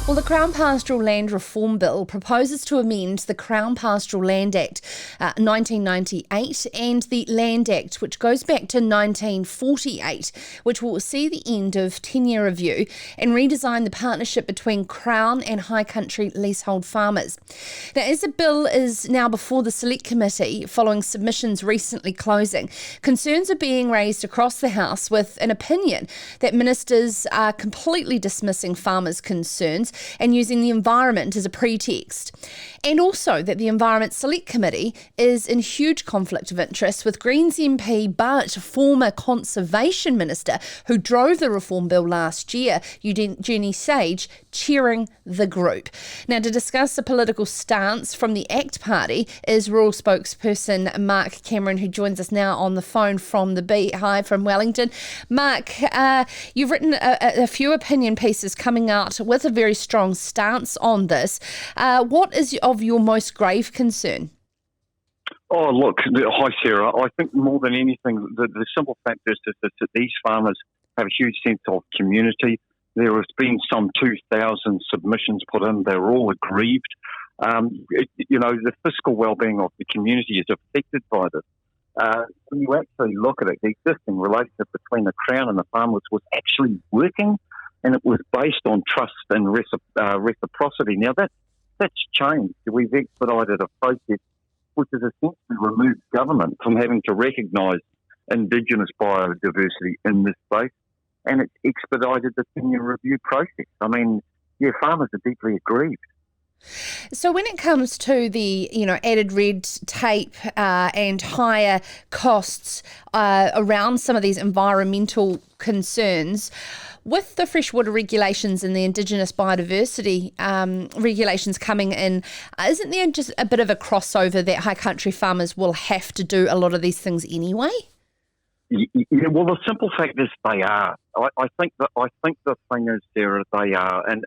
Well, the Crown Pastoral Land Reform Bill proposes to amend the Crown Pastoral Land Act 1998 and the Land Act, which goes back to 1948, which will see the end of 10-year review and redesign the partnership between Crown and High Country leasehold farmers. Now, as the bill is now before the Select Committee, following submissions recently closing, concerns are being raised across the House with an opinion that ministers are completely dismissing farmers' concerns and using the environment as a pretext. And also that the Environment Select Committee is in huge conflict of interest with Greens MP but former Conservation Minister who drove the reform bill last year, Jenny Sage, chairing the group. Now, to discuss the political stance from the ACT Party is Rural spokesperson Mark Cameron, who joins us now on the phone from the Beehive from Wellington. Mark, you've written a few opinion pieces coming out with a very strong stance on this. What is of your most grave concern? Oh, look, hi, Sarah. I think more than anything, the simple fact is that these farmers have a huge sense of community. There has been some 2,000 submissions put in. They're all aggrieved. The fiscal well-being of the community is affected by this. When you actually look at it, the existing relationship between the Crown and the farmers was actually working, and it was based on trust and reciprocity. Now, that's changed. We've expedited a process which has essentially removed government from having to recognise Indigenous biodiversity in this space, and it's expedited the 10-year review process. I mean, farmers are deeply aggrieved. So when it comes to the, added red tape and higher costs around some of these environmental concerns, with the freshwater regulations and the Indigenous biodiversity regulations coming in, isn't there just a bit of a crossover that high country farmers will have to do a lot of these things anyway? Yeah, well, the simple fact is they are. I think the thing is, Sarah, they are, and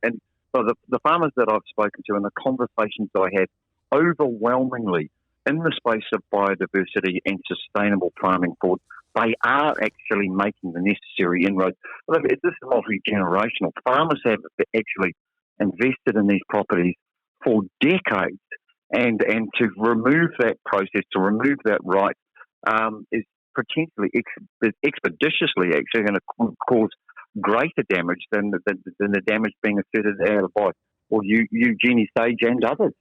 so the farmers that I've spoken to and the conversations that I had, overwhelmingly in the space of biodiversity and sustainable farming forward, they are actually making the necessary inroads. Look, this is multi-generational. Farmers have actually invested in these properties for decades, and to remove that process, to remove that right, is potentially expeditiously actually going to cause greater damage than the damage being asserted out by Jenny Sage and others.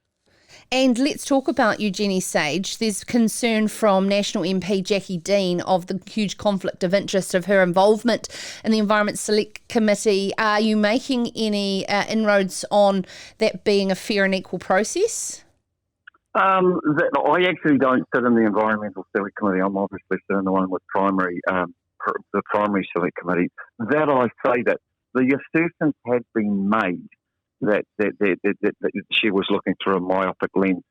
And let's talk about Jenny Sage. There's concern from National MP Jackie Dean of the huge conflict of interest of her involvement in the Environment Select Committee. Are you making any inroads on that being a fair and equal process? I actually don't sit in the Environmental Select Committee. I'm obviously sitting in the one with the primary Select Committee. That I say that the assertions had been made that she was looking through a myopic lens.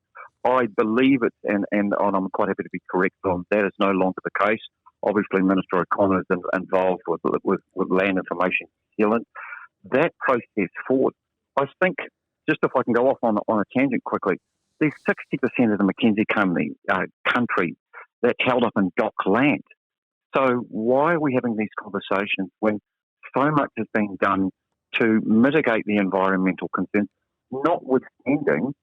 I believe it, and I'm quite happy to be corrected on that. Is no longer the case. Obviously, Minister O'Connor is involved with Land Information New Zealand. That process forward, I think, just if I can go off on a tangent quickly, there's 60% of the Mackenzie country that's held up in dock land. So why are we having these conversations when so much has been done to mitigate the environmental concerns, notwithstanding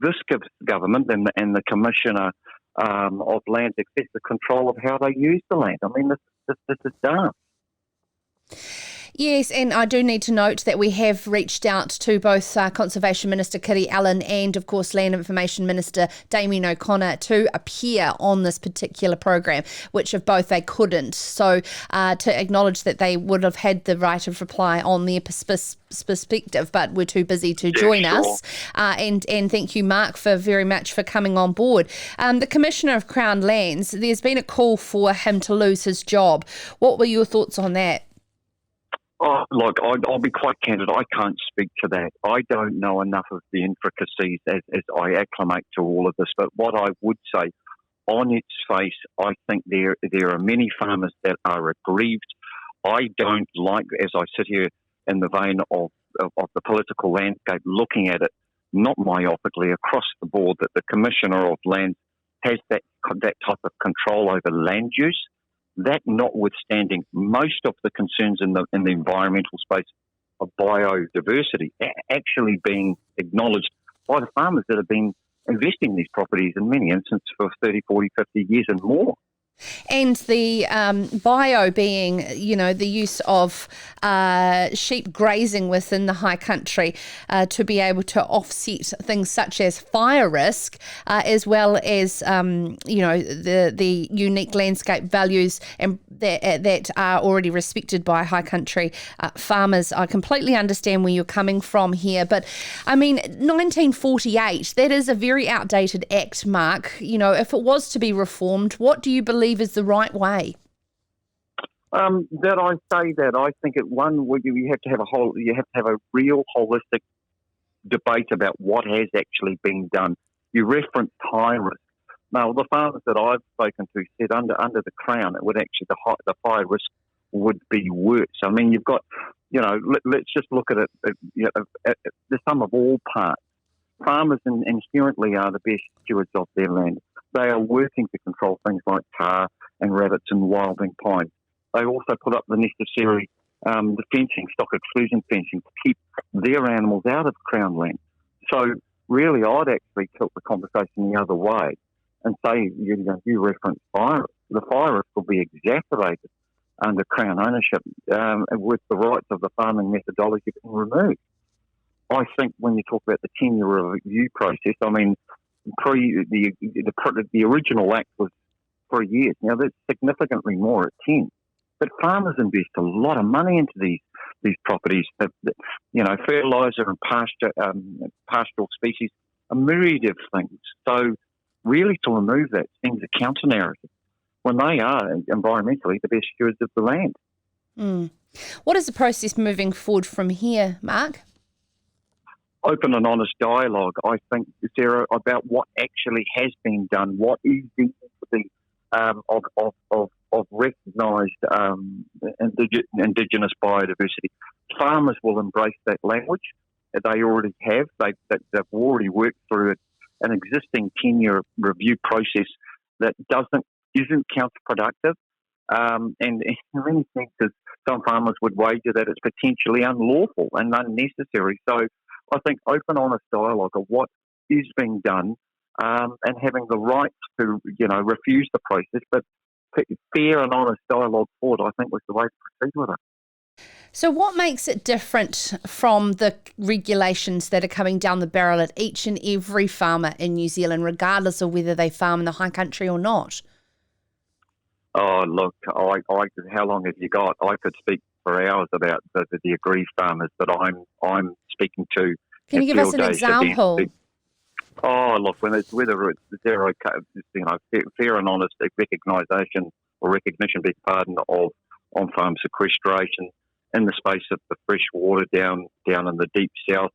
this gives government and the Commissioner of Land Access the control of how they use the land? I mean, this is done. Yes, and I do need to note that we have reached out to both Conservation Minister Kiri Allen and, of course, Land Information Minister Damien O'Connor to appear on this particular program, which of both they couldn't. So to acknowledge that they would have had the right of reply on their perspective, but were too busy to join us. And thank you, Mark, very much for coming on board. The Commissioner of Crown Lands, there's been a call for him to lose his job. What were your thoughts on that? Oh, look, I'll be quite candid. I can't speak to that. I don't know enough of the intricacies as I acclimate to all of this. But what I would say, on its face, I think there are many farmers that are aggrieved. I don't like, as I sit here in the vein of the political landscape, looking at it not myopically across the board, that the Commissioner of Land has that type of control over land use. That notwithstanding, most of the concerns in the environmental space of biodiversity actually being acknowledged by the farmers that have been investing in these properties in many instances for 30, 40, 50 years and more. And the bio being, the use of sheep grazing within the high country to be able to offset things such as fire risk, as well as, the unique landscape values and that are already respected by high country farmers. I completely understand where you're coming from here. But, 1948, that is a very outdated act, Mark. If it was to be reformed, what do you believe is the right way? I think you have to have a real holistic debate about what has actually been done. You referenced high risk. Now, the farmers that I've spoken to said under the Crown, it would actually the high risk would be worse. You've got, let's just look at it. The sum of all parts. Farmers inherently are the best stewards of their land. They are working to control things like tar and rabbits and wilding pines. They also put up the necessary the fencing, stock exclusion fencing, to keep their animals out of Crown land. So really, I'd actually tilt the conversation the other way and say, you reference fire. The fire risk will be exacerbated under Crown ownership with the rights of the farming methodology being removed. I think when you talk about the 10-year review process, the original act was 3 years. Now that's significantly more at 10. But farmers invest a lot of money into these properties. Fertiliser and pastoral species, a myriad of things. So really, to remove that seems a counter narrative when they are environmentally the best stewards of the land. Mm. What is the process moving forward from here, Mark? Open and honest dialogue, I think, Sarah, about what actually has been done, what is the of recognised Indigenous biodiversity. Farmers will embrace that language. They already have. They've already worked through an existing 10-year review process that isn't counterproductive. And in many senses, some farmers would wager that it's potentially unlawful and unnecessary. So I think open, honest dialogue of what is being done and having the right to, refuse the process, but fair and honest dialogue forward, I think, was the way to proceed with it. So what makes it different from the regulations that are coming down the barrel at each and every farmer in New Zealand, regardless of whether they farm in the high country or not? Oh, look, how long have you got? I could speak for hours about the aggrieved farmers that I'm speaking to. Can you give us an example? Oh, look, whether it's zero, fair and honest recognition, of on-farm sequestration in the space of the fresh water down in the deep south,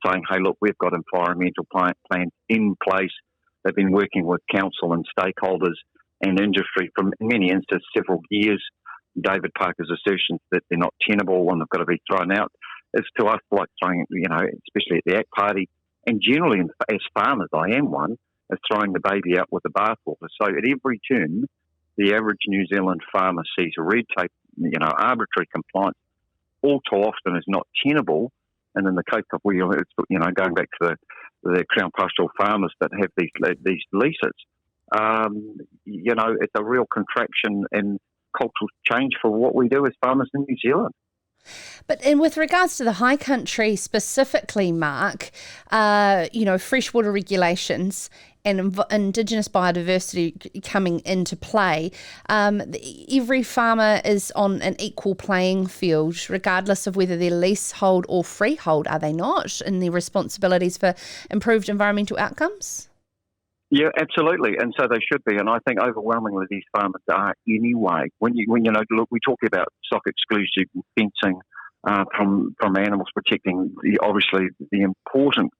saying, hey, look, we've got environmental plans in place. They've been working with council and stakeholders and industry for, in many instances, several years. David Parker's assertions that they're not tenable and they've got to be thrown out is to us like throwing, especially at the ACT Party, and generally as farmers, I am one, is throwing the baby out with the bathwater. So at every turn, the average New Zealand farmer sees a red tape, arbitrary compliance, all too often is not tenable. And in the case of going back to the Crown Pastoral farmers that have these leases, it's a real contraction in cultural change for what we do as farmers in New Zealand. But with regards to the high country specifically, Mark, freshwater regulations and Indigenous biodiversity coming into play, every farmer is on an equal playing field, regardless of whether they're leasehold or freehold, are they not, in their responsibilities for improved environmental outcomes? Yeah, absolutely, and so they should be. And I think overwhelmingly these farmers are anyway. When look, we talk about stock exclusion fencing from animals, protecting obviously the important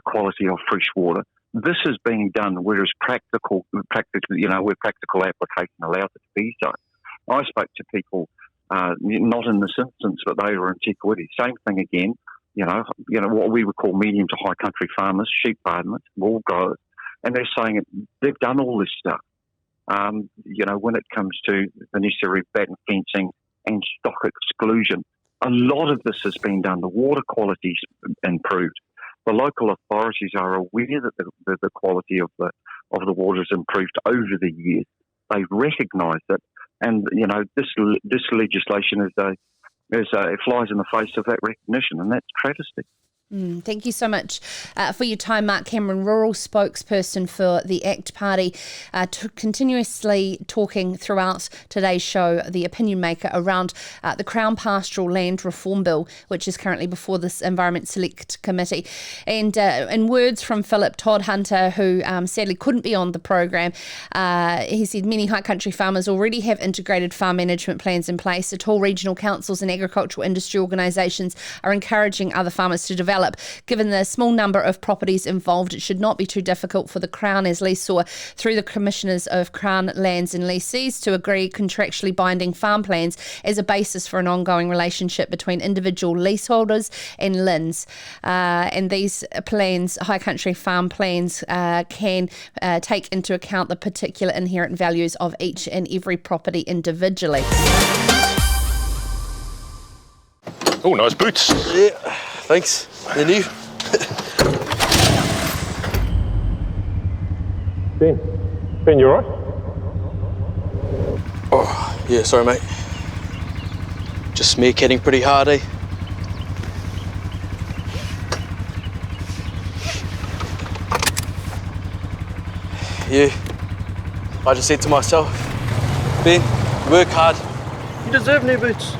quality of fresh water. This is being done where it's practical, where practical application allows it to be so. I spoke to people, not in this instance, but they were in Te Kuiti. Same thing again. What we would call medium to high country farmers, sheep farmers, wool growers. And they're saying they've done all this stuff. When it comes to the necessary batten fencing and stock exclusion, a lot of this has been done. The water quality's improved. The local authorities are aware that the quality of the water has improved over the years. They've recognised it, and this legislation it flies in the face of that recognition, and that's travesty. Thank you so much for your time, Mark Cameron, rural spokesperson for the ACT Party, continuously talking throughout today's show, the opinion maker around the Crown Pastoral Land Reform Bill, which is currently before this Environment Select Committee. And in words from Philip Todd Hunter, who sadly couldn't be on the program, he said many high country farmers already have integrated farm management plans in place. The tall regional councils and agricultural industry organisations are encouraging other farmers to develop. Given the small number of properties involved, it should not be too difficult for the Crown as leaseor through the Commissioners of Crown Lands and Leasees to agree contractually binding farm plans as a basis for an ongoing relationship between individual leaseholders and LINs. And these plans, high country farm plans, can take into account the particular inherent values of each and every property individually. Oh, nice boots. Yeah, thanks. They're new. Ben, you alright? Oh, yeah, sorry, mate. Just meerkatting pretty hard, eh? Yeah. I just said to myself, Ben, work hard. You deserve new boots.